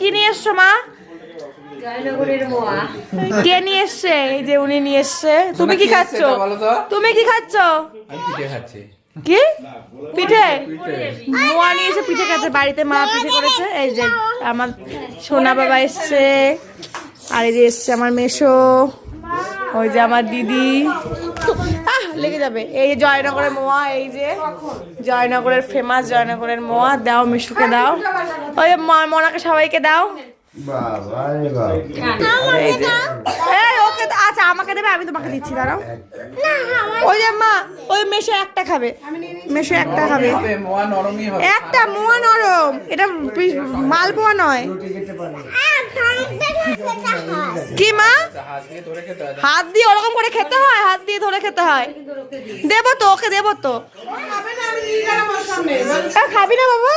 কি নিয়ে এসছো মা? কে নিয়ে এসছে? এই যে উনি নিয়ে এসছে। তুমি কি খাচ্ছ? তুমি কি খাচ্ছ? কি পিঠে? মোয়া নিয়ে এসে পিঠে খাচ্ছে। বাড়িতে মা পিঠে করেছে। এই যে আমার সোনা বাবা এসছে, আর এই যে এসছে আমার মেশো, ওই যে আমার দিদি। লেগে যাবে। এই যে জয়নগরের মোয়া, এই যে জয়নগরের ফেমাস জয়নগরের মোয়া। দাও মিশুকে দাও, ওই মনাকে সবাইকে দাও। আচ্ছা আমাকে দেবে, আমি তোমাকে দিচ্ছি, দাঁড়াও। ওই যে মা, ওই মেশো একটা খাবে, মেশো একটা খাবে। একটা মোয়া নরম, এটা মালপোয়া নয়। কি মা? হাত দিয়ে ওরকম করে খেতে হয়? হাত দিয়ে ধরে খেতে হয়? দেবো তো, ওকে দেবো তো। খাবি না বাবা?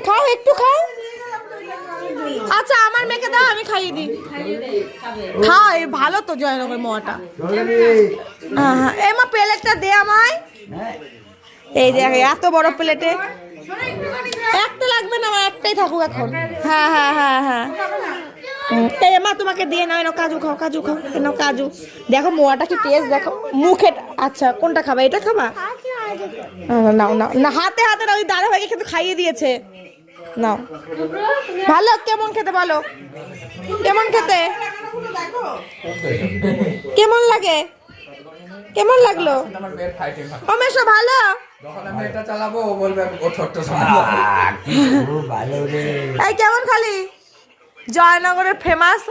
খাও, একটু খাও। আচ্ছা আমার মেয়েকে দাও, আমি খাইয়ে দিই। খাও, ভালো তো জয়নগর মোয়াটা। এই মা প্লেটটা দে আমায়। এই যে এত বড় প্লেটে একটা লাগবে না আমার, একটাই থাকুক এখন। হ্যাঁ হ্যাঁ হ্যাঁ হ্যাঁ। এই মা তোমাকে দিয়ে নাও, এনো কাজু খাও, কাজু খাও, এনো কাজু। দেখো মোয়াটা কি টেস্ট দেখো মুখে। আচ্ছা কোনটা খাবা? এটা খাবা? নাও নাও না, হাতে হাতে নাও। ওই দাদা ভাইকে কিন্তু খাইয়ে দিয়েছে। নাও। ভালো? কেমন খেতে বলো? কেমন খেতে? কেমন লাগে? কেমন লাগলো? অমেশো ভালো? এই কেমন খালি? জয়নগরের ফেমাস